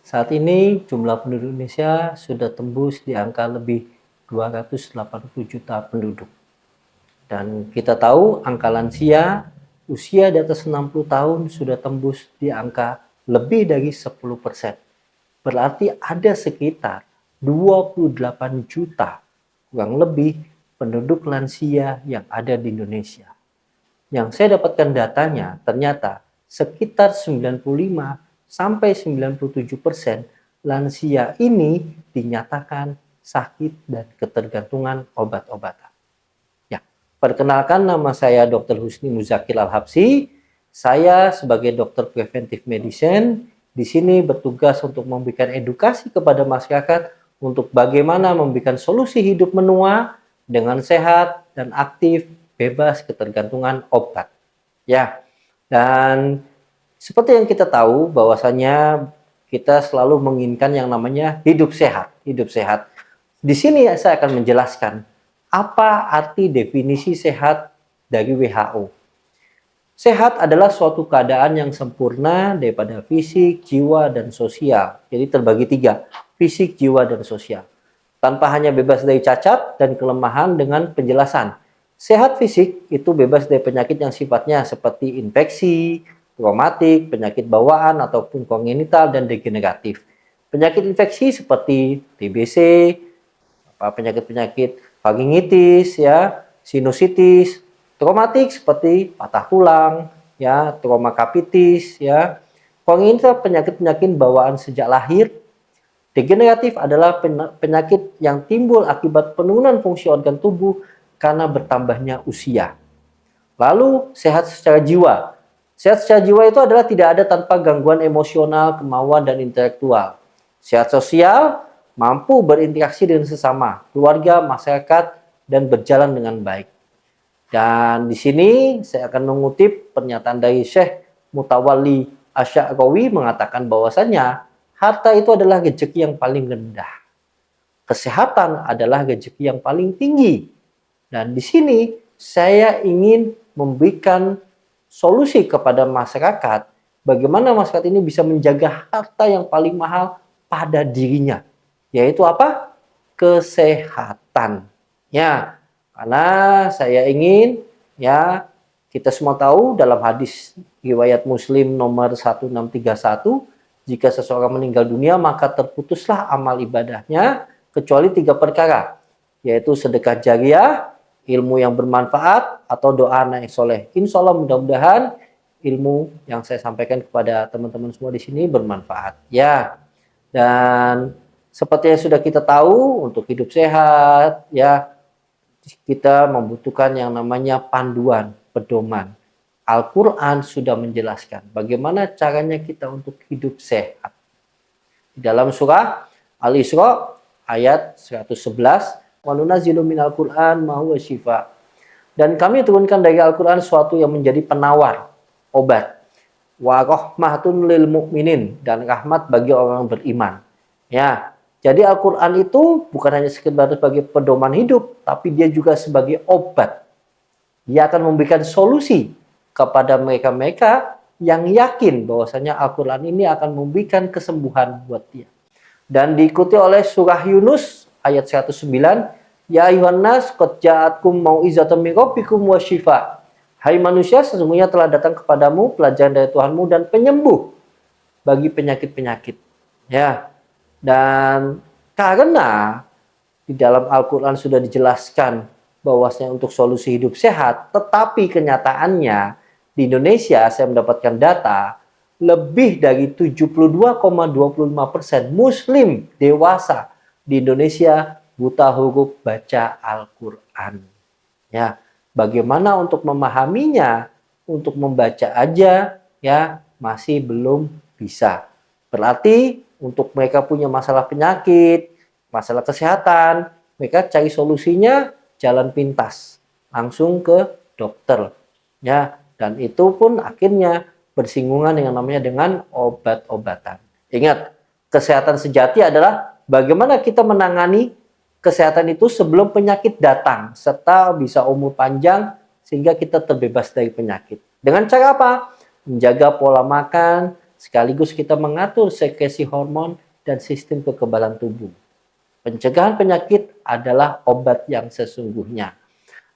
Saat ini jumlah penduduk Indonesia sudah tembus di angka lebih 280 juta penduduk. Dan kita tahu angka lansia usia di atas 60 tahun sudah tembus di angka lebih dari 10%. Berarti ada sekitar 28 juta kurang lebih penduduk lansia yang ada di Indonesia. Yang saya dapatkan datanya, ternyata sekitar 95 sampai 97% lansia ini dinyatakan sakit dan ketergantungan obat-obatan. Ya, perkenalkan, nama saya Dr. Husni Muzakil Al-Habsyi. Saya sebagai dokter preventif medicine di sini bertugas untuk memberikan edukasi kepada masyarakat untuk bagaimana memberikan solusi hidup menua dengan sehat dan aktif, bebas ketergantungan obat. Ya, dan seperti yang kita tahu bahwasanya kita selalu menginginkan yang namanya hidup sehat, hidup sehat. Di sini saya akan menjelaskan apa arti definisi sehat dari WHO. Sehat adalah suatu keadaan yang sempurna daripada fisik, jiwa, dan sosial. Jadi terbagi tiga, fisik, jiwa, dan sosial. Tanpa hanya bebas dari cacat dan kelemahan dengan penjelasan. Sehat fisik itu bebas dari penyakit yang sifatnya seperti infeksi, traumatik, penyakit bawaan ataupun kongenital dan degeneratif. Penyakit infeksi seperti TBC, penyakit-penyakit vagingitis, ya, sinusitis. Traumatik seperti patah tulang, ya, trauma kapitis, ya. Kongenital penyakit-penyakit bawaan sejak lahir. Degeneratif adalah penyakit yang timbul akibat penurunan fungsi organ tubuh karena bertambahnya usia. Lalu sehat secara jiwa. Sehat secara jiwa itu adalah tidak ada tanpa gangguan emosional, kemauan, dan intelektual. Sehat sosial, mampu berinteraksi dengan sesama, keluarga, masyarakat, dan berjalan dengan baik. Dan di sini saya akan mengutip pernyataan dari Syekh Mutawalli Asy'arawi mengatakan bahwasanya harta itu adalah rezeki yang paling rendah. Kesehatan adalah rezeki yang paling tinggi. Dan di sini saya ingin memberikan solusi kepada masyarakat bagaimana masyarakat ini bisa menjaga harta yang paling mahal pada dirinya, yaitu apa? Kesehatan. Ya, karena saya ingin, ya, kita semua tahu dalam hadis riwayat Muslim nomor 1631, jika seseorang meninggal dunia maka terputuslah amal ibadahnya kecuali 3 perkara, yaitu sedekah jariah, ilmu yang bermanfaat, atau doa anak yang soleh. Insya Allah mudah-mudahan ilmu yang saya sampaikan kepada teman-teman semua di sini bermanfaat. Ya, dan seperti yang sudah kita tahu, untuk hidup sehat, ya, kita membutuhkan yang namanya panduan, pedoman. Al-Quran sudah menjelaskan bagaimana caranya kita untuk hidup sehat. Di dalam surah Al-Isra ayat 111, wa nunazzilu minal Qur'an ma huwa syifa. Dan kami turunkan dari Al-Quran suatu yang menjadi penawar, obat. Wa rahmatun lil mu'minin, dan rahmat bagi orang beriman. Ya, jadi Al-Quran itu bukan hanya sekedar sebagai pedoman hidup, tapi dia juga sebagai obat. Dia akan memberikan solusi kepada mereka-mereka yang yakin bahwasanya Al-Quran ini akan memberikan kesembuhan buat dia. Dan diikuti oleh surah Yunus ayat 109, ya ayuhan nas qad ja'atkum mau'izatun min rabbikum wa syifa. Hai manusia, sesungguhnya telah datang kepadamu pelajaran dari Tuhanmu dan penyembuh bagi penyakit-penyakit. Ya. Dan karena di dalam Al-Quran sudah dijelaskan bahwasanya untuk solusi hidup sehat, tetapi kenyataannya di Indonesia saya mendapatkan data lebih dari 72,25% Muslim dewasa di Indonesia buta huruf baca Al-Quran. Ya, bagaimana untuk memahaminya? Untuk membaca aja, ya, masih belum bisa. Berarti untuk mereka punya masalah penyakit, masalah kesehatan, mereka cari solusinya jalan pintas, langsung ke dokter. Ya, dan itu pun akhirnya bersinggungan yang namanya dengan obat-obatan. Ingat, kesehatan sejati adalah bagaimana kita menangani kesehatan itu sebelum penyakit datang, serta bisa umur panjang sehingga kita terbebas dari penyakit. Dengan cara apa? Menjaga pola makan, sekaligus kita mengatur sekresi hormon dan sistem kekebalan tubuh. Pencegahan penyakit adalah obat yang sesungguhnya.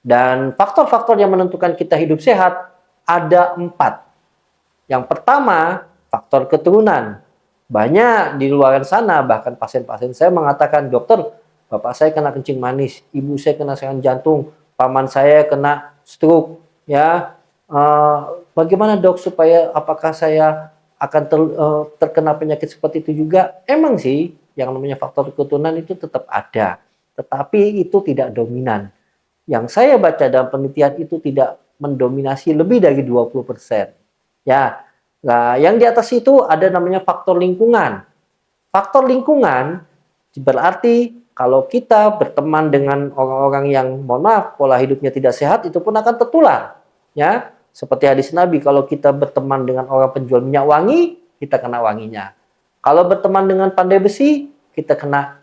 Dan faktor-faktor yang menentukan kita hidup sehat ada 4. Yang pertama, faktor keturunan. Banyak di luar sana, bahkan pasien-pasien saya mengatakan, dokter, bapak saya kena kencing manis, ibu saya kena serangan jantung, paman saya kena stroke. Ya, bagaimana dok supaya apakah saya akan terkena penyakit seperti itu juga? Emang sih, yang namanya faktor keturunan itu tetap ada, tetapi itu tidak dominan. Yang saya baca dalam penelitian itu tidak mendominasi lebih dari 20%. Ya. Nah, yang di atas itu ada namanya faktor lingkungan. Faktor lingkungan berarti kalau kita berteman dengan orang-orang yang mohon maaf pola hidupnya tidak sehat, itu pun akan tertular. Ya, seperti hadis Nabi, kalau kita berteman dengan orang penjual minyak wangi, kita kena wanginya. Kalau berteman dengan pandai besi, kita kena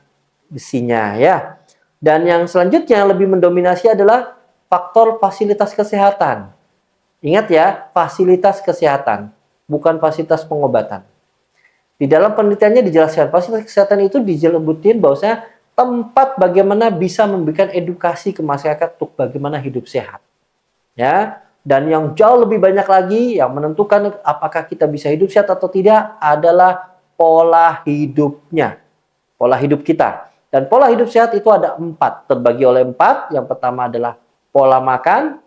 besinya, ya. Dan yang selanjutnya yang lebih mendominasi adalah faktor fasilitas kesehatan. Ingat ya, fasilitas kesehatan, bukan fasilitas pengobatan. Di dalam penelitiannya dijelaskan, fasilitas kesehatan itu dijelaskan bahwasanya tempat bagaimana bisa memberikan edukasi ke masyarakat untuk bagaimana hidup sehat. Ya, dan yang jauh lebih banyak lagi yang menentukan apakah kita bisa hidup sehat atau tidak adalah pola hidupnya, pola hidup kita. Dan pola hidup sehat itu ada 4, terbagi oleh 4. Yang pertama adalah pola makan,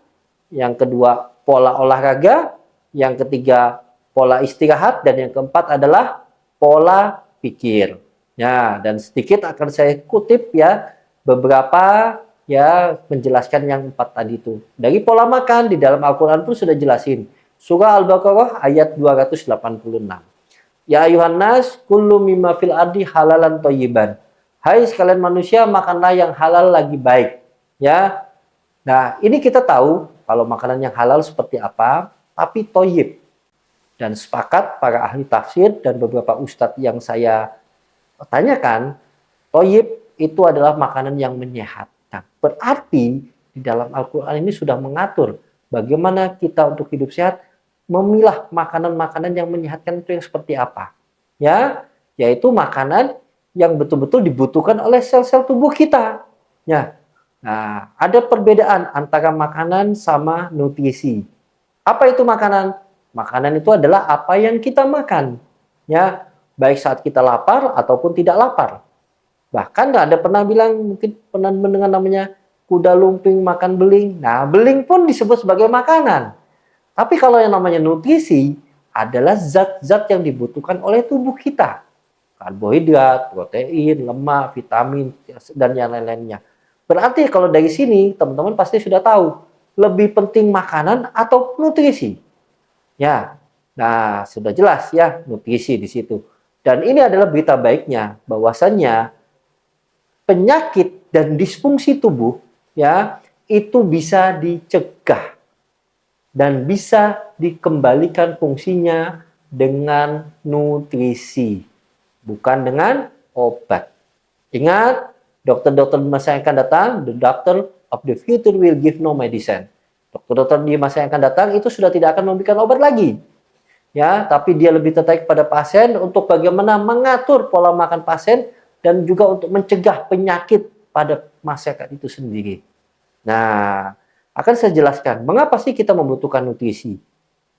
yang kedua pola olahraga, yang ketiga pola istirahat, dan yang keempat adalah pola pikir. Ya, dan sedikit akan saya kutip ya beberapa ya menjelaskan yang 4 tadi itu. Dari pola makan di dalam Al-Qur'an pun sudah jelasin. Surah Al-Baqarah ayat 286. Ya ayuhan nas kullu mimma fil ardi halalan thayyiban. Hai sekalian manusia, makanlah yang halal lagi baik. Ya. Nah, ini kita tahu kalau makanan yang halal seperti apa, tapi thayyib. Dan sepakat para ahli tafsir dan beberapa ustadz yang saya tanyakan, thayyib itu adalah makanan yang menyehatkan. Berarti di dalam Al-Qur'an ini sudah mengatur bagaimana kita untuk hidup sehat, memilah makanan-makanan yang menyehatkan itu yang seperti apa. Ya, yaitu makanan yang betul-betul dibutuhkan oleh sel-sel tubuh kita. Ya. Nah, ada perbedaan antara makanan sama nutrisi. Apa itu makanan? Makanan itu adalah apa yang kita makan. Ya, baik saat kita lapar ataupun tidak lapar. Bahkan ada pernah bilang, mungkin pernah mendengar namanya kuda lumping makan beling. Nah, beling pun disebut sebagai makanan. Tapi kalau yang namanya nutrisi adalah zat-zat yang dibutuhkan oleh tubuh kita. Karbohidrat, protein, lemak, vitamin, dan yang lain-lainnya. Berarti kalau dari sini, teman-teman pasti sudah tahu, lebih penting makanan atau nutrisi. Ya, nah sudah jelas ya nutrisi di situ. Dan ini adalah berita baiknya, bahwasannya penyakit dan disfungsi tubuh ya itu bisa dicegah dan bisa dikembalikan fungsinya dengan nutrisi, bukan dengan obat. Ingat, dokter-dokter di masa yang akan datang, the doctor of the future will give no medicine. Dokter-dokter di masa yang akan datang itu sudah tidak akan memberikan obat lagi. Ya, tapi dia lebih tertarik pada pasien untuk bagaimana mengatur pola makan pasien dan juga untuk mencegah penyakit pada masyarakat itu sendiri. Nah, akan saya jelaskan mengapa sih kita membutuhkan nutrisi.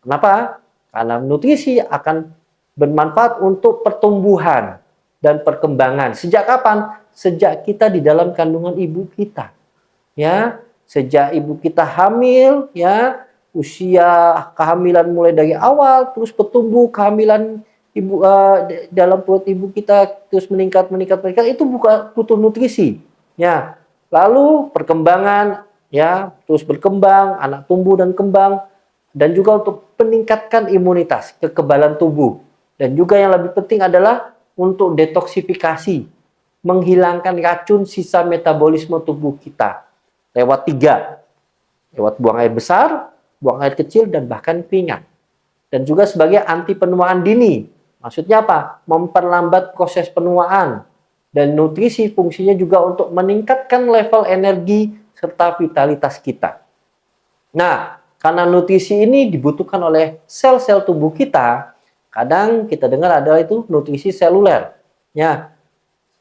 Kenapa? Karena nutrisi akan bermanfaat untuk pertumbuhan dan perkembangan. Sejak kapan? Sejak kita di dalam kandungan ibu kita. Ya, sejak ibu kita hamil, ya, usia kehamilan mulai dari awal, terus bertumbuh kehamilan ibu dalam perut ibu kita terus meningkat, itu butuh nutrisi. Ya, lalu perkembangan, ya, terus berkembang, anak tumbuh dan kembang, dan juga untuk meningkatkan imunitas, kekebalan tubuh. Dan juga yang lebih penting adalah untuk detoksifikasi, menghilangkan racun sisa metabolisme tubuh kita. Lewat 3, lewat buang air besar, buang air kecil, dan bahkan keringat. Dan juga sebagai anti penuaan dini. Maksudnya apa? Memperlambat proses penuaan. Dan nutrisi fungsinya juga untuk meningkatkan level energi serta vitalitas kita. Nah, karena nutrisi ini dibutuhkan oleh sel-sel tubuh kita, Kadang kita dengar adalah itu nutrisi seluler. Ya,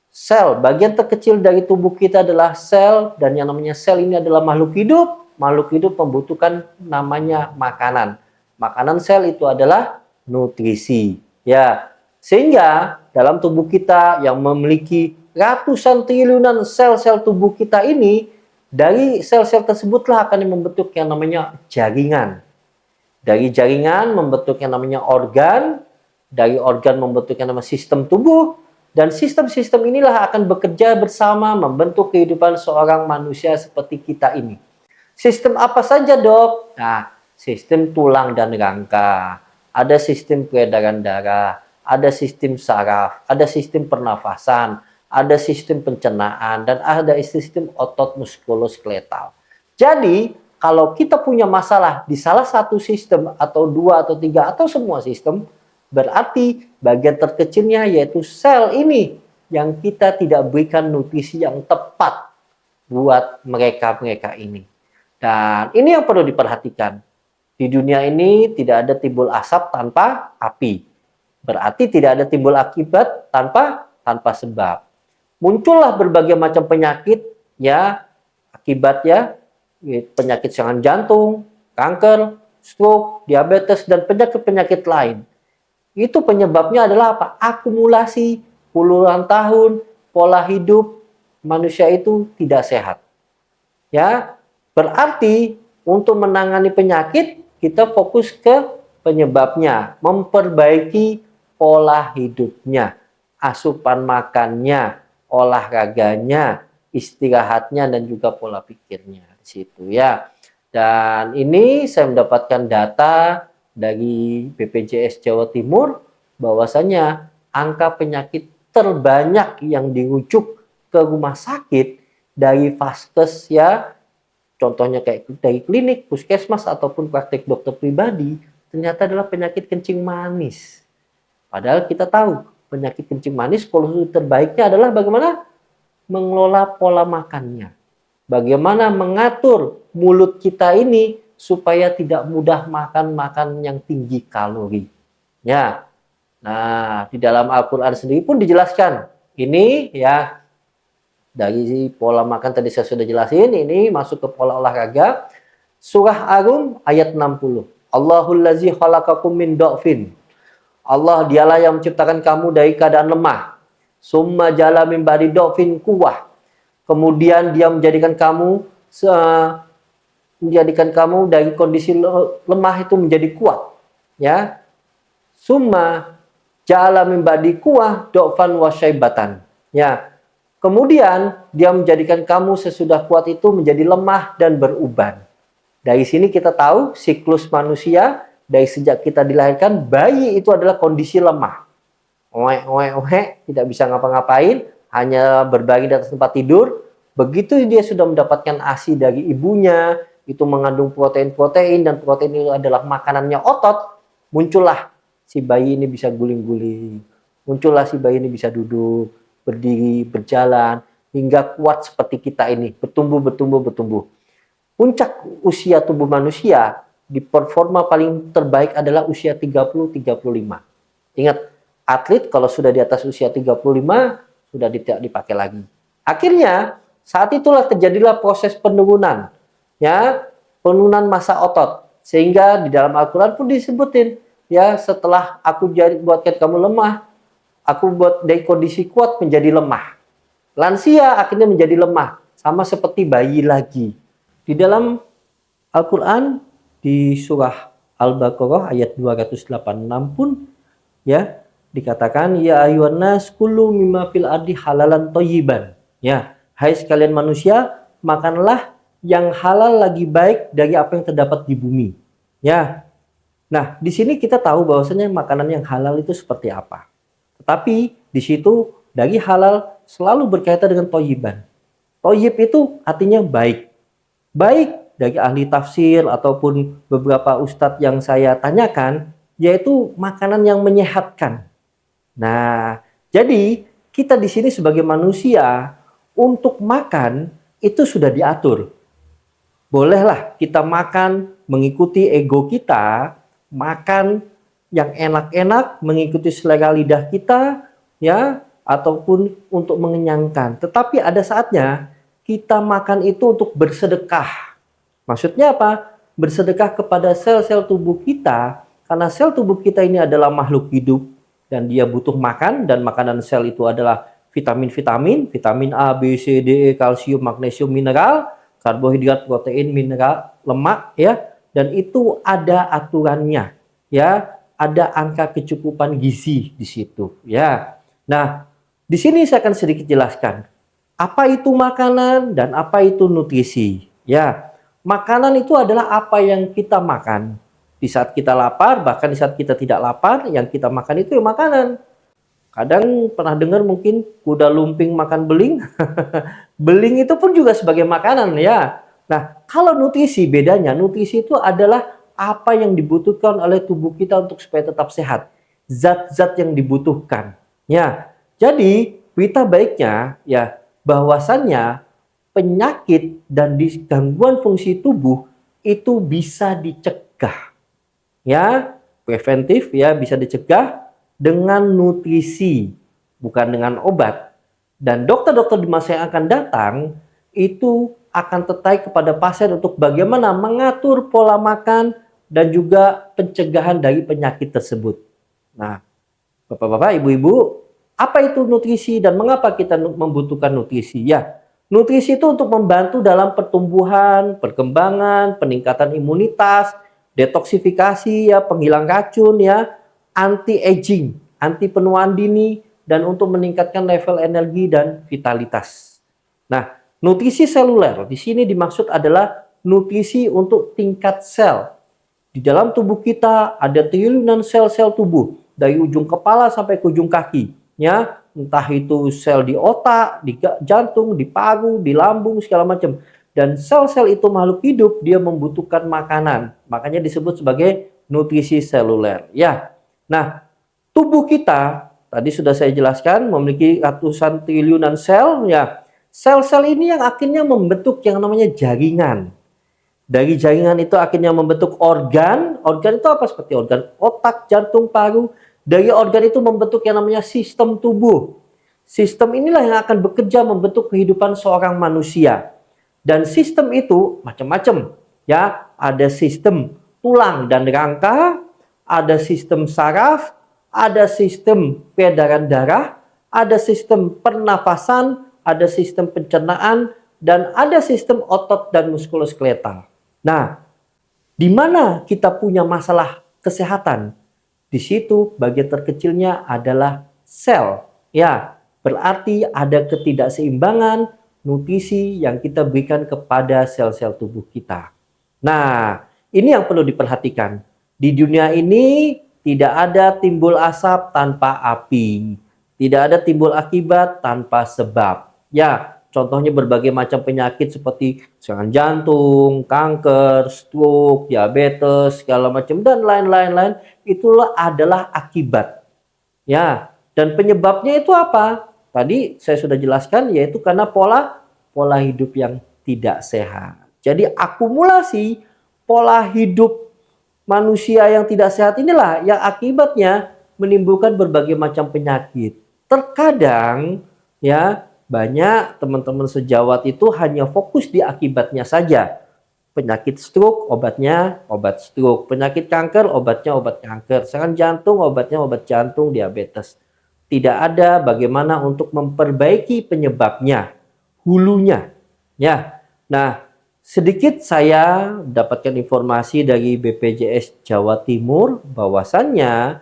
sel, bagian terkecil dari tubuh kita adalah sel, dan yang namanya sel ini adalah makhluk hidup. Makhluk hidup membutuhkan namanya makanan. Makanan sel itu adalah nutrisi. Ya, sehingga dalam tubuh kita yang memiliki ratusan triliunan sel-sel tubuh kita ini, dari sel-sel tersebutlah akan membentuk yang namanya jaringan. Dari jaringan membentuk yang namanya organ, dari organ membentuk yang namanya sistem tubuh, dan sistem-sistem inilah akan bekerja bersama membentuk kehidupan seorang manusia seperti kita ini. Sistem apa saja, Dok? Nah, sistem tulang dan rangka, ada sistem peredaran darah, ada sistem saraf, ada sistem pernafasan, ada sistem pencernaan, dan ada sistem otot muskuloskeletal. Jadi, kalau kita punya masalah di salah satu sistem, atau dua, atau tiga, atau semua sistem, berarti bagian terkecilnya yaitu sel ini yang kita tidak berikan nutrisi yang tepat buat mereka-mereka ini. Dan ini yang perlu diperhatikan. Di dunia ini tidak ada timbul asap tanpa api. Berarti tidak ada timbul akibat tanpa sebab. Muncullah berbagai macam penyakit, ya, akibatnya penyakit serangan jantung, kanker, stroke, diabetes, dan penyakit-penyakit lain. Itu penyebabnya adalah apa? Akumulasi puluhan tahun pola hidup manusia itu tidak sehat. Ya, berarti untuk menangani penyakit kita fokus ke penyebabnya, memperbaiki pola hidupnya, asupan makannya, olahraganya, istirahatnya, dan juga pola pikirnya di situ ya. Dan ini saya mendapatkan data dari BPJS Jawa Timur bahwasanya angka penyakit terbanyak yang dirujuk ke rumah sakit dari vaskes ya, contohnya kayak dari klinik, puskesmas, ataupun praktek dokter pribadi, ternyata adalah penyakit kencing manis. Padahal kita tahu penyakit kencing manis solusi terbaiknya adalah bagaimana mengelola pola makannya. Bagaimana mengatur mulut kita ini supaya tidak mudah makan yang tinggi kalori. Ya. Nah, di dalam Al-Qur'an sendiri pun dijelaskan. Ini ya, dari pola makan tadi saya sudah jelasin, ini masuk ke pola olahraga. Surah Ar-Rum ayat 60. Allahul ladzi khalaqakum min dha'fin. Allah dialah yang menciptakan kamu dari keadaan lemah. Summa ja'ala min ba'di dha'fin quwwah. Kemudian dia menjadikan kamu dari kondisi lemah itu menjadi kuat. Ya. Summa ja'ala min ba'di quwwah dha'fan wa syaibatan. Ya. Kemudian dia menjadikan kamu sesudah kuat itu menjadi lemah dan beruban. Dari sini kita tahu siklus manusia dari sejak kita dilahirkan, bayi itu adalah kondisi lemah. Tidak bisa ngapa-ngapain, hanya berbaring di atas tempat tidur. Begitu dia sudah mendapatkan ASI dari ibunya, itu mengandung protein-protein, dan protein itu adalah makanannya otot, muncullah si bayi ini bisa guling-guling. Muncullah si bayi ini bisa duduk, berdiri, berjalan, hingga kuat seperti kita ini, bertumbuh. Puncak usia tubuh manusia di performa paling terbaik adalah usia 30-35. Ingat, atlet kalau sudah di atas usia 35 sudah tidak dipakai lagi. Akhirnya saat itulah terjadilah proses penurunan, ya, penurunan massa otot, sehingga di dalam Al-Qur'an pun disebutin, ya, setelah aku buatkan kamu lemah, aku buat dari kondisi kuat menjadi lemah. Lansia akhirnya menjadi lemah, sama seperti bayi lagi. Di dalam Al-Qur'an di surah Al-Baqarah ayat 286 pun ya dikatakan, ya ayyuhan nas kulu mimma fil ardi halalan thayyiban. Ya, hai sekalian manusia, makanlah yang halal lagi baik dari apa yang terdapat di bumi. Ya. Nah, di sini kita tahu bahwasanya makanan yang halal itu seperti apa. Tetapi di situ dari halal selalu berkaitan dengan thayyiban. Thayyib itu artinya baik. Baik dari ahli tafsir ataupun beberapa ustadz yang saya tanyakan, yaitu makanan yang menyehatkan. Nah, jadi kita di sini sebagai manusia untuk makan itu sudah diatur. Bolehlah kita makan mengikuti ego kita, makan yang enak-enak mengikuti selera lidah kita, ya, ataupun untuk mengenyangkan. Tetapi ada saatnya kita makan itu untuk bersedekah. Maksudnya apa? Bersedekah kepada sel-sel tubuh kita, karena sel tubuh kita ini adalah makhluk hidup dan dia butuh makan, dan makanan sel itu adalah vitamin-vitamin, vitamin A, B, C, D, E, kalsium, magnesium, mineral, karbohidrat, protein, mineral, lemak, ya. Dan itu ada aturannya, ya. Ada angka kecukupan gizi di situ, ya. Nah, di sini saya akan sedikit jelaskan apa itu makanan dan apa itu nutrisi, ya. Makanan itu adalah apa yang kita makan di saat kita lapar, bahkan di saat kita tidak lapar, yang kita makan itu makanan. Kadang pernah dengar mungkin kuda lumping makan beling. Beling itu pun juga sebagai makanan, ya. Nah, kalau nutrisi bedanya, nutrisi itu adalah apa yang dibutuhkan oleh tubuh kita untuk supaya tetap sehat. Zat-zat yang dibutuhkan. Ya. Jadi, berita baiknya ya bahwasannya penyakit dan gangguan fungsi tubuh itu bisa dicegah. Ya, preventif ya, bisa dicegah dengan nutrisi, bukan dengan obat. Dan dokter-dokter di masa yang akan datang itu akan tertarik kepada pasien untuk bagaimana mengatur pola makan dan juga pencegahan dari penyakit tersebut. Nah, Bapak-bapak, Ibu-ibu, apa itu nutrisi dan mengapa kita membutuhkan nutrisi? Ya, nutrisi itu untuk membantu dalam pertumbuhan, perkembangan, peningkatan imunitas, detoksifikasi ya, penghilang racun ya, anti-aging, anti penuaan dini, dan untuk meningkatkan level energi dan vitalitas. Nah, nutrisi seluler di sini dimaksud adalah nutrisi untuk tingkat sel. Di dalam tubuh kita ada triliunan sel-sel tubuh dari ujung kepala sampai ke ujung kaki, ya, entah itu sel di otak, di jantung, di paru, di lambung, segala macam. Dan sel-sel itu makhluk hidup, dia membutuhkan makanan. Makanya disebut sebagai nutrisi seluler, ya. Nah, tubuh kita tadi sudah saya jelaskan memiliki ratusan triliunan sel, ya. Sel-sel ini yang akhirnya membentuk yang namanya jaringan. Dari jaringan itu akhirnya membentuk organ. Organ itu apa? Seperti organ otak, jantung, paru. Dari organ itu membentuk yang namanya sistem tubuh. Sistem inilah yang akan bekerja membentuk kehidupan seorang manusia. Dan sistem itu macam-macam, ya. Ada sistem tulang dan rangka, ada sistem saraf, ada sistem peredaran darah, ada sistem pernafasan, ada sistem pencernaan, dan ada sistem otot dan muskuloskeletal. Nah, di mana kita punya masalah kesehatan? Di situ bagian terkecilnya adalah sel. Ya, berarti ada ketidakseimbangan nutrisi yang kita berikan kepada sel-sel tubuh kita. Nah, ini yang perlu diperhatikan. Di dunia ini tidak ada timbul asap tanpa api. Tidak ada timbul akibat tanpa sebab. Ya, contohnya berbagai macam penyakit seperti serangan jantung, kanker, stroke, diabetes, segala macam, dan lain-lain. Itulah adalah akibat. Ya, dan penyebabnya itu apa? Tadi saya sudah jelaskan, yaitu karena pola hidup yang tidak sehat. Jadi akumulasi pola hidup manusia yang tidak sehat inilah yang akibatnya menimbulkan berbagai macam penyakit. Terkadang ya banyak teman-teman sejawat itu hanya fokus di akibatnya saja. Penyakit stroke, obatnya obat stroke. Penyakit kanker, obatnya obat kanker. Serangan jantung, obatnya obat jantung, diabetes. Tidak ada bagaimana untuk memperbaiki penyebabnya, hulunya. Ya, nah sedikit saya dapatkan informasi dari BPJS Jawa Timur bahwasannya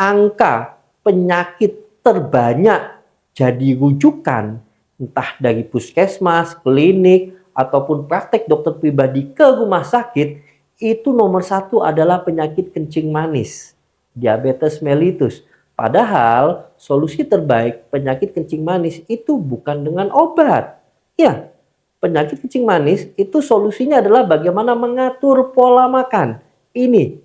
angka penyakit terbanyak jadi rujukan entah dari puskesmas, klinik, ataupun praktek dokter pribadi ke rumah sakit, itu nomor satu adalah penyakit kencing manis, diabetes mellitus. Padahal solusi terbaik penyakit kencing manis itu bukan dengan obat. Ya, penyakit kencing manis itu solusinya adalah bagaimana mengatur pola makan. Ini,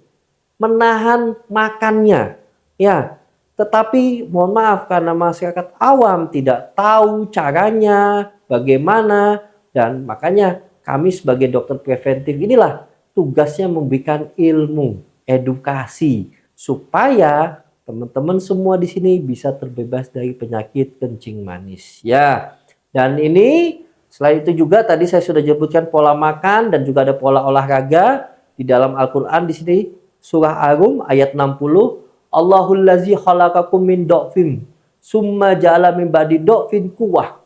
menahan makannya. Ya, tetapi mohon maaf karena masyarakat awam tidak tahu caranya, bagaimana, dan makanya kami sebagai dokter preventif inilah tugasnya memberikan ilmu, edukasi, supaya teman-teman semua di sini bisa terbebas dari penyakit kencing manis ya. Dan ini selain itu juga tadi saya sudah sebutkan pola makan dan juga ada pola olahraga di dalam Al-Qur'an di sini surah Ar-Rum ayat 60, Allahul ladzi khalaqakum min dha'fin summa ja'ala min ba'di dha'fin quwwah.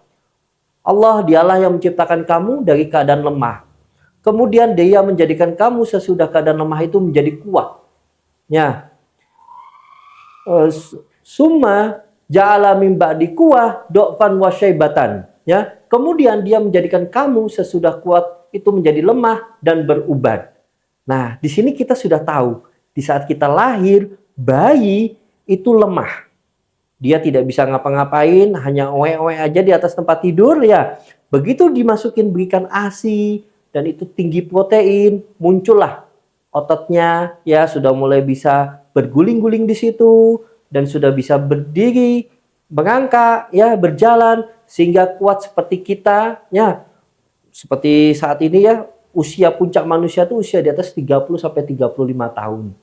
Allah dialah yang menciptakan kamu dari keadaan lemah. Kemudian Dia menjadikan kamu sesudah keadaan lemah itu menjadi kuat. Ya. Summa ja'ala min ba'di quwwah dha'fan wa syaibatan. Ya. Kemudian Dia menjadikan kamu sesudah kuat itu menjadi lemah dan beruban. Nah, di sini kita sudah tahu, di saat kita lahir, bayi itu lemah. Dia tidak bisa ngapa-ngapain, hanya oe-oe aja di atas tempat tidur ya. Begitu dimasukin berikan ASI dan itu tinggi protein, muncullah ototnya ya, sudah mulai bisa berguling-guling di situ dan sudah bisa berdiri, merangkak ya, berjalan sehingga kuat seperti kita ya. Seperti saat ini ya, usia puncak manusia itu usia di atas 30 sampai 35 tahun.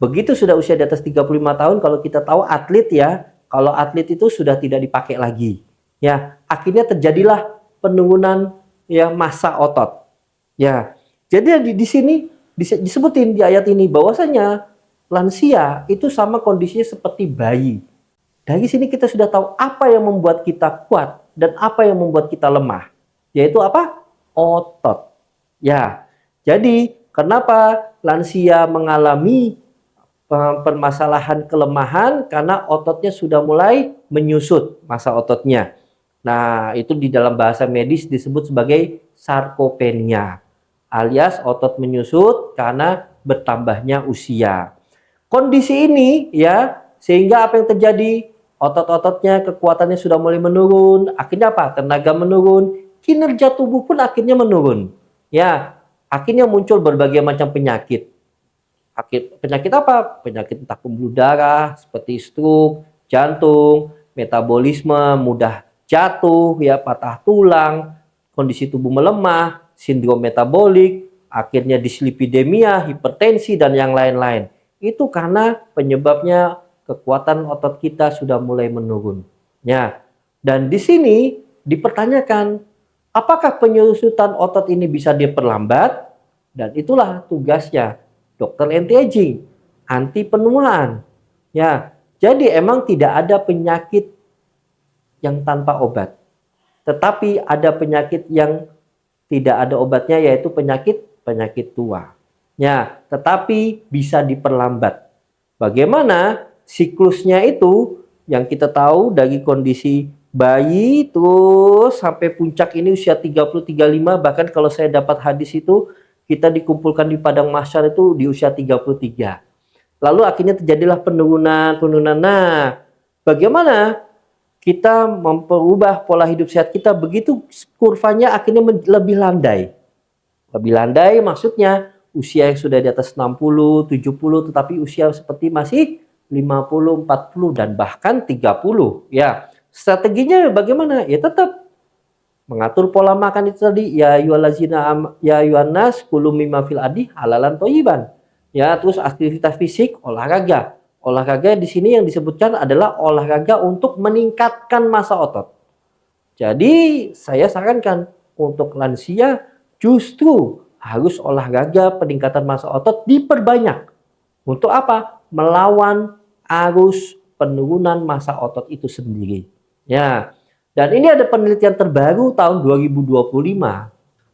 Begitu sudah usia di atas 35 tahun, kalau kita tahu atlet ya, kalau atlet itu sudah tidak dipakai lagi. Ya, akhirnya terjadilah penurunan ya massa otot. Ya. Jadi di sini disebutin di ayat ini bahwasanya lansia itu sama kondisinya seperti bayi. Dari sini kita sudah tahu apa yang membuat kita kuat dan apa yang membuat kita lemah. Yaitu apa? Otot. Ya. Jadi, kenapa lansia mengalami permasalahan kelemahan? Karena ototnya sudah mulai menyusut massa ototnya. Nah, itu di dalam bahasa medis disebut sebagai sarkopenia, alias otot menyusut karena bertambahnya usia. Kondisi ini ya, sehingga apa yang terjadi? Otot-ototnya, kekuatannya sudah mulai menurun. Akhirnya apa? Tenaga menurun, kinerja tubuh pun akhirnya menurun. Ya, akhirnya muncul berbagai macam penyakit. Penyakit apa? Penyakit entah pembuluh darah seperti stroke, jantung, metabolisme mudah jatuh, ya patah tulang, kondisi tubuh melemah, sindrom metabolik, akhirnya dislipidemia, hipertensi dan yang lain-lain. Itu karena penyebabnya kekuatan otot kita sudah mulai menurun. Ya. Dan di sini dipertanyakan, apakah penyusutan otot ini bisa diperlambat? Dan itulah tugasnya dokter anti-aging, anti penuaan. Ya, jadi emang tidak ada penyakit yang tanpa obat. Tetapi ada penyakit yang tidak ada obatnya, yaitu penyakit tua. Ya, tetapi bisa diperlambat. Bagaimana siklusnya itu yang kita tahu dari kondisi bayi terus sampai puncak ini usia 30-35, bahkan kalau saya dapat hadis itu kita dikumpulkan di padang mahsyar itu di usia 33. Lalu akhirnya terjadilah penurunan. Nah, bagaimana kita memperubah pola hidup sehat kita begitu kurvanya akhirnya lebih landai. Lebih landai maksudnya usia yang sudah di atas 60, 70, tetapi usia seperti masih 50, 40 dan bahkan 30. Ya, strateginya bagaimana? Ya tetap mengatur pola makan itu tadi, ya ayyuhallazina ya ayyuhannas kulu mimma fil ardi halalan thayyiban. Ya, terus aktivitas fisik, olahraga. Olahraga di sini yang disebutkan adalah olahraga untuk meningkatkan massa otot. Jadi, saya sarankan untuk lansia justru harus olahraga peningkatan massa otot diperbanyak. Untuk apa? Melawan arus penurunan massa otot itu sendiri. Ya. Dan ini ada penelitian terbaru tahun 2025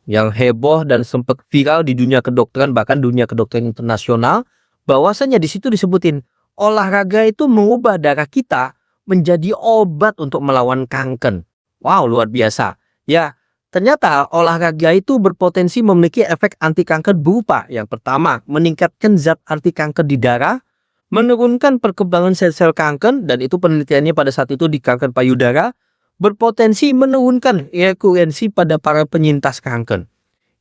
yang heboh dan sempat viral di dunia kedokteran, bahkan dunia kedokteran internasional, bahwasanya di situ disebutin olahraga itu mengubah darah kita menjadi obat untuk melawan kanker. Wow, luar biasa. Ya, ternyata olahraga itu berpotensi memiliki efek anti kanker berupa yang pertama, meningkatkan zat anti kanker di darah, menurunkan perkembangan sel-sel kanker, dan itu penelitiannya pada saat itu di kanker payudara, berpotensi menurunkan rekurensi pada para penyintas kanker.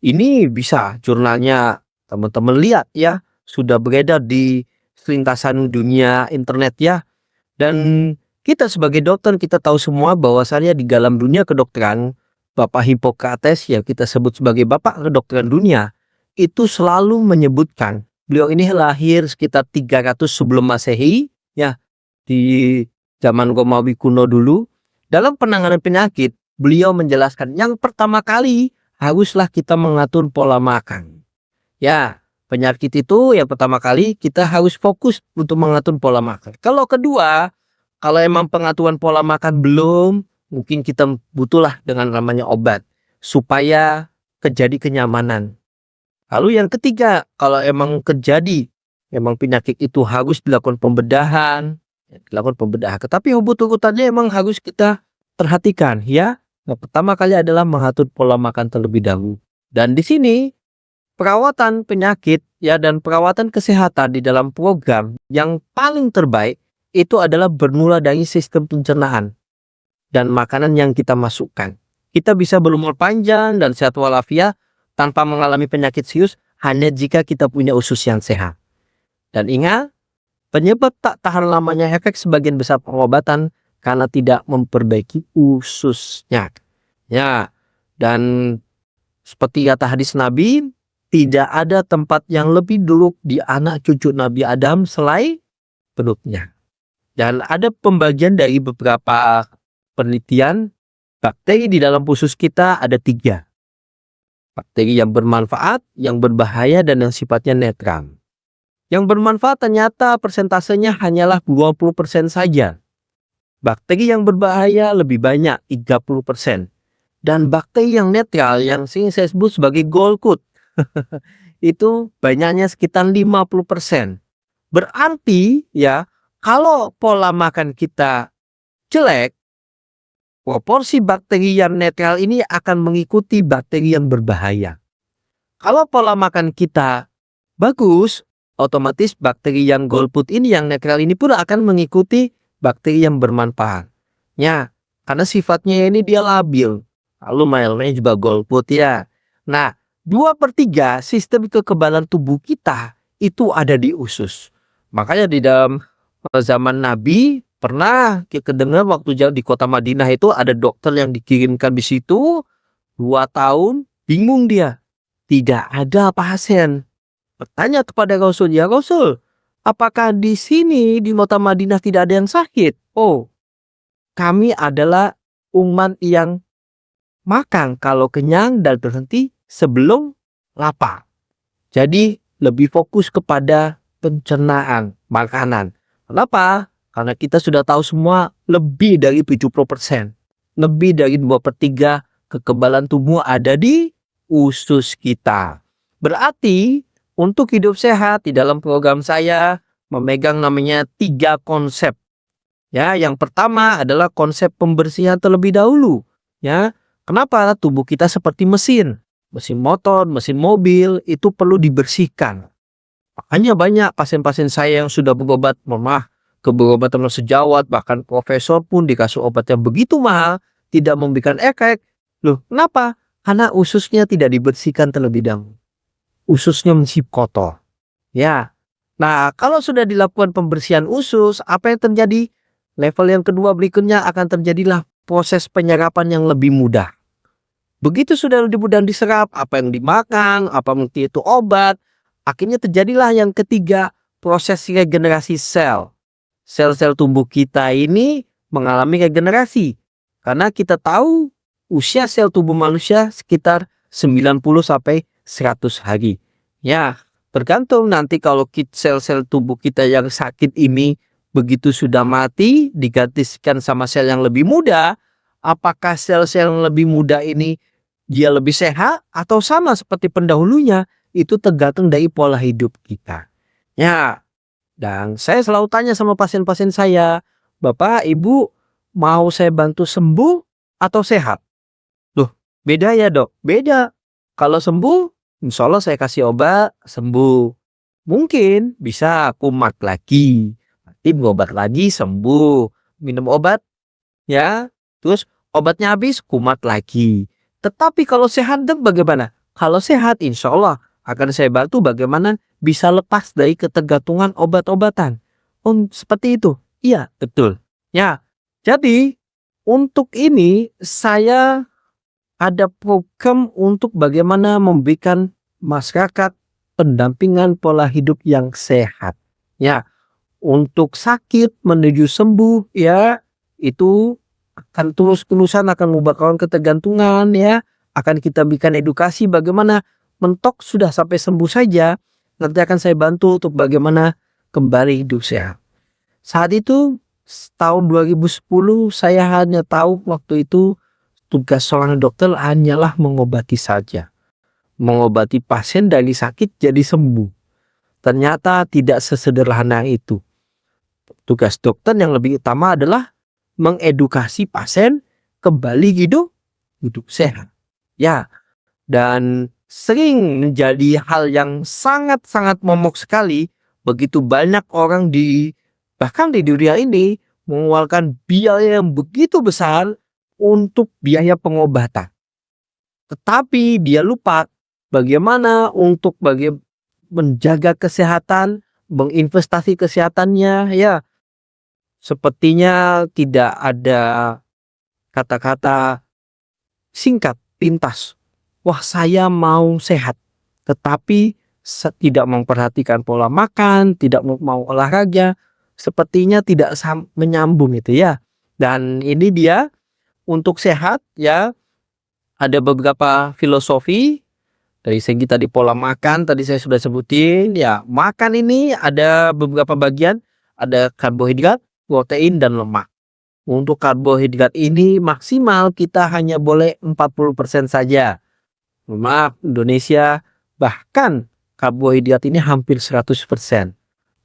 Ini bisa jurnalnya teman-teman lihat ya, sudah beredar di lintasan dunia internet ya. Dan kita sebagai dokter kita tahu semua bahwasannya di dalam dunia kedokteran, Bapak Hippocrates yang kita sebut sebagai Bapak Kedokteran Dunia, itu selalu menyebutkan Beliau ini lahir sekitar 300 sebelum Masehi, ya, di zaman Romawi kuno dulu. Dalam penanganan penyakit, beliau menjelaskan yang pertama kali haruslah kita mengatur pola makan. Ya, penyakit itu yang pertama kali kita harus fokus untuk mengatur pola makan. Kalau kedua, kalau emang pengaturan pola makan belum, mungkin kita butuhlah dengan namanya obat supaya terjadi kenyamanan. Lalu yang ketiga, kalau emang terjadi, emang penyakit itu harus dilakukan pembedahan, dilakukan pembedahan. Tetapi obat-obatannya emang harus kita perhatikan, ya. Nah, pertama kali adalah mengatur pola makan terlebih dahulu. Dan di sini perawatan penyakit, ya, dan perawatan kesehatan di dalam program yang paling terbaik itu adalah bermula dari sistem pencernaan dan makanan yang kita masukkan. Kita bisa berumur panjang dan sehat walafiat tanpa mengalami penyakit serius hanya jika kita punya usus yang sehat. Dan ingat, penyebab tak tahan lamanya efek sebagian besar pengobatan karena tidak memperbaiki ususnya. Ya, dan seperti kata hadis Nabi, tidak ada tempat yang lebih buruk di anak cucu Nabi Adam selain perutnya. Dan ada pembagian dari beberapa penelitian, bakteri di dalam usus kita ada 3. Bakteri yang bermanfaat, yang berbahaya, dan yang sifatnya netral. Yang bermanfaat ternyata persentasenya hanyalah 20% saja. Bakteri yang berbahaya lebih banyak, 30%. Dan bakteri yang netral yang sering saya sebut sebagai golput itu banyaknya sekitar 50%. Berarti ya, kalau pola makan kita jelek, proporsi bakteri yang netral ini akan mengikuti bakteri yang berbahaya. Kalau pola makan kita bagus, otomatis bakteri yang golput ini, yang netral ini pun akan mengikuti bakteri yang bermanfaat. Ya, karena sifatnya ini dia labil. Lalu mainnya juga golput, ya. Nah, 2/3 sistem kekebalan tubuh kita itu ada di usus. Makanya di dalam zaman Nabi pernah kita dengar waktu di kota Madinah itu ada dokter yang dikirimkan di situ 2 tahun, bingung dia. Tidak ada pasien. Bertanya kepada Rasul, "Ya Rasul, apakah di sini di kota Madinah tidak ada yang sakit?" "Oh, kami adalah umat yang makan kalau kenyang dan berhenti sebelum lapar. Jadi lebih fokus kepada pencernaan makanan." Kenapa? Karena kita sudah tahu semua lebih dari 70%. Lebih dari 2/3 kekebalan tubuh ada di usus kita. Berarti untuk hidup sehat di dalam program saya memegang namanya 3 konsep. Ya, yang pertama adalah konsep pembersihan terlebih dahulu. Ya, kenapa? Tubuh kita seperti mesin. Mesin motor, mesin mobil itu perlu dibersihkan. Makanya banyak pasien-pasien saya yang sudah berobat, ke berobat sejawat, bahkan profesor pun dikasih obat yang begitu mahal, tidak memberikan efek. Loh, kenapa? Karena ususnya tidak dibersihkan terlebih dahulu. Ususnya masih kotor. Ya. Nah, kalau sudah dilakukan pembersihan usus, apa yang terjadi? Level yang kedua berikutnya akan terjadilah proses penyerapan yang lebih mudah. Begitu sudah lebih mudah diserap, apa yang dimakan, apa mungkin itu obat, akhirnya terjadilah yang ketiga, proses regenerasi sel. Sel-sel tubuh kita ini mengalami regenerasi. Karena kita tahu usia sel tubuh manusia sekitar 90 sampai 100 hari. Ya, tergantung nanti kalau sel-sel tubuh kita yang sakit ini begitu sudah mati, digantikan sama sel yang lebih muda, apakah sel-sel yang lebih muda ini dia lebih sehat atau sama seperti pendahulunya? Itu tergantung dari pola hidup kita. Ya, dan saya selalu tanya sama pasien-pasien saya, "Bapak, Ibu, mau saya bantu sembuh atau sehat?" Loh, beda ya dok? Beda. Kalau sembuh, insya Allah saya kasih obat, sembuh. Mungkin bisa kumat lagi, nanti berobat lagi, sembuh. Minum obat, ya, terus obatnya habis, kumat lagi. Tetapi kalau sehat dok bagaimana? Kalau sehat, insya Allah akan saya bantu bagaimana bisa lepas dari ketergantungan obat-obatan. Oh, seperti itu. Iya, betul. Ya, jadi untuk ini saya ada program untuk bagaimana memberikan masyarakat pendampingan pola hidup yang sehat. Ya, untuk sakit menuju sembuh ya, itu akan terus-terusan akan menyebabkan ketergantungan ya. Akan kita berikan edukasi bagaimana mentok sudah sampai sembuh saja. Nanti akan saya bantu untuk bagaimana kembali hidup sehat. Saat itu tahun 2010 saya hanya tahu waktu itu tugas seorang dokter hanyalah mengobati saja. Mengobati pasien dari sakit jadi sembuh. Ternyata tidak sesederhana itu. Tugas dokter yang lebih utama adalah mengedukasi pasien kembali hidup sehat. Ya, dan sering menjadi hal yang sangat-sangat momok sekali. Begitu banyak orang bahkan di dunia ini mengeluarkan biaya yang begitu besar untuk biaya pengobatan. Tetapi dia lupa bagaimana untuk menjaga kesehatan, menginvestasi kesehatannya ya. Sepertinya tidak ada kata-kata singkat, pintas. Wah, saya mau sehat, tetapi tidak memperhatikan pola makan, tidak mau olahraga, sepertinya tidak menyambung itu ya. Dan ini dia untuk sehat ya, ada beberapa filosofi dari segi tadi pola makan tadi saya sudah sebutin ya. Makan ini ada beberapa bagian, ada karbohidrat, protein dan lemak. Untuk karbohidrat ini maksimal kita hanya boleh 40% saja. Maaf, Indonesia bahkan karbohidrat ini hampir 100%.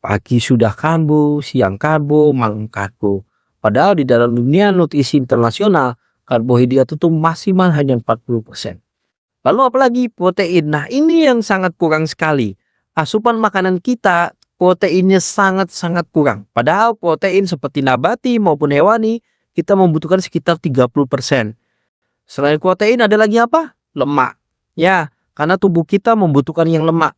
Pagi sudah karbo, siang karbo, malam karbo. Padahal di dalam dunia nutrisi internasional, karbohidrat itu maksimal hanya 40%. Lalu apalagi protein. Nah, ini yang sangat kurang sekali. Asupan makanan kita, proteinnya sangat-sangat kurang. Padahal protein seperti nabati maupun hewani, kita membutuhkan sekitar 30%. Selain protein ada lagi apa? Lemak. Ya, karena tubuh kita membutuhkan yang lemak.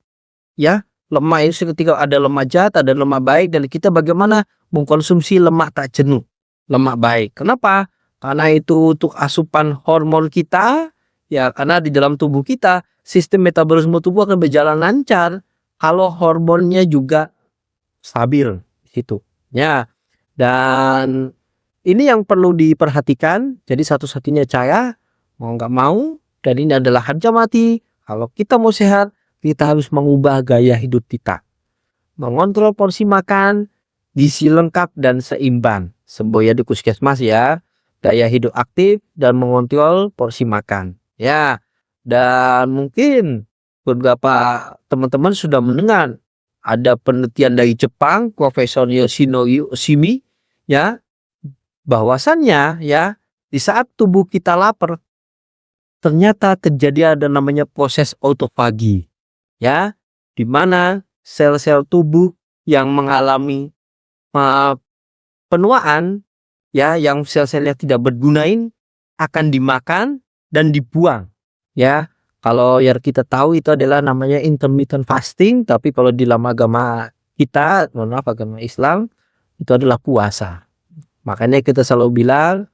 Ya, lemak itu ketika ada lemak jahat, ada lemak baik, dan kita bagaimana mengkonsumsi lemak tak jenuh. Lemak baik. Kenapa? Karena itu untuk asupan hormon kita, ya karena di dalam tubuh kita, sistem metabolisme tubuh akan berjalan lancar kalau hormonnya juga stabil gitu. Ya, dan ini yang perlu diperhatikan. Jadi satu-satunya cara, mau nggak mau, dan ini adalah harga mati. Kalau kita mau sehat, kita harus mengubah gaya hidup kita. Mengontrol porsi makan, gizi lengkap dan seimbang. Semboyan di puskesmas ya. Gaya hidup aktif dan mengontrol porsi makan. Ya, dan mungkin beberapa teman-teman sudah mendengar ada penelitian dari Jepang, Profesor Yoshinori Oshimi, ya, bahwasannya ya di saat tubuh kita lapar, ternyata terjadi ada namanya proses autofagi, ya, di mana sel-sel tubuh yang mengalami penuaan, ya, yang sel-selnya tidak bergunain akan dimakan dan dibuang, ya. Kalau yang kita tahu itu adalah namanya intermittent fasting, tapi kalau di dalam agama kita, mohon maaf agama Islam, itu adalah puasa. Makanya kita selalu bilang,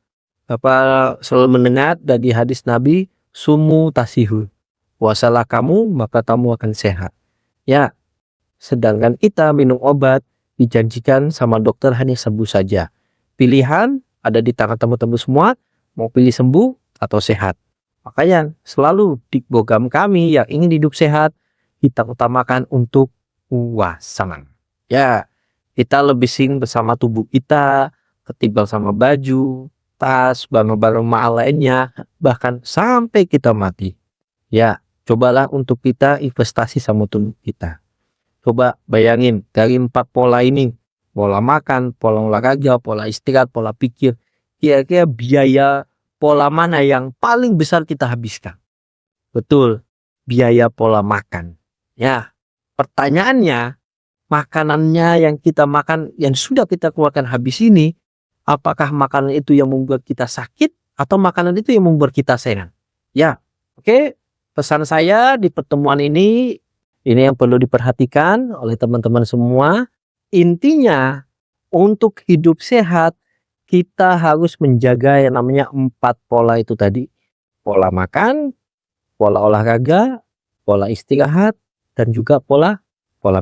selalu mendengar dari hadis Nabi, sumu tasihu, puasalah kamu maka kamu akan sehat. Ya, sedangkan kita minum obat dijanjikan sama dokter hanya sembuh saja. Pilihan ada di tangan teman-teman semua, mau pilih sembuh atau sehat. Makanya selalu di program kami yang ingin hidup sehat, kita utamakan untuk puasa. Ya, kita lebih sering bersama tubuh kita, ketimbang sama baju, tas, barang-barang mahal lainnya, bahkan sampai kita mati. Ya, cobalah untuk kita investasi sama tubuh kita. Coba bayangin dari 4 pola ini, pola makan, pola olahraga, pola istirahat, pola pikir, kira-kira biaya pola mana yang paling besar kita habiskan? Betul, biaya pola makan. Ya, pertanyaannya, makanannya yang kita makan, yang sudah kita keluarkan habis ini, apakah makanan itu yang membuat kita sakit atau makanan itu yang membuat kita sehat? Ya, oke. Pesan saya di pertemuan ini yang perlu diperhatikan oleh teman-teman semua. Intinya, untuk hidup sehat, kita harus menjaga yang namanya 4 pola itu tadi. Pola makan, pola olahraga, pola istirahat, dan juga pola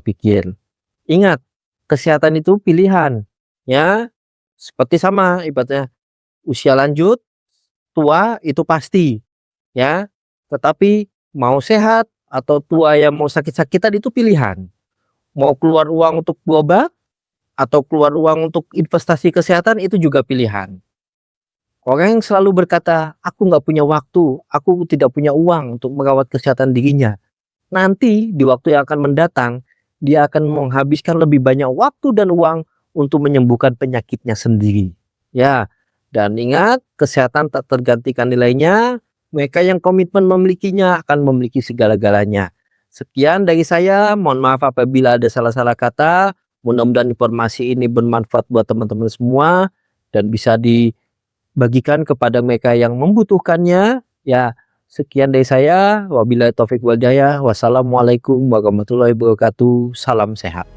pikir. Ingat, kesehatan itu pilihan, ya. Seperti sama ibaratnya usia lanjut, tua itu pasti, ya. Tetapi mau sehat atau tua yang mau sakit-sakitan itu pilihan. Mau keluar uang untuk berobat atau keluar uang untuk investasi kesehatan itu juga pilihan. Orang yang selalu berkata, aku nggak punya waktu, aku tidak punya uang untuk merawat kesehatan dirinya. Nanti di waktu yang akan mendatang, dia akan menghabiskan lebih banyak waktu dan uang untuk menyembuhkan penyakitnya sendiri. Ya, dan ingat, kesehatan tak tergantikan nilainya. Mereka yang komitmen memilikinya akan memiliki segala-galanya. Sekian dari saya, mohon maaf apabila ada salah-salah kata. Mudah-mudahan informasi ini bermanfaat buat teman-teman semua dan bisa dibagikan kepada mereka yang membutuhkannya. Ya, sekian dari saya. Wabillahi taufik wal hidayah. Wassalamualaikum warahmatullahi wabarakatuh. Salam sehat.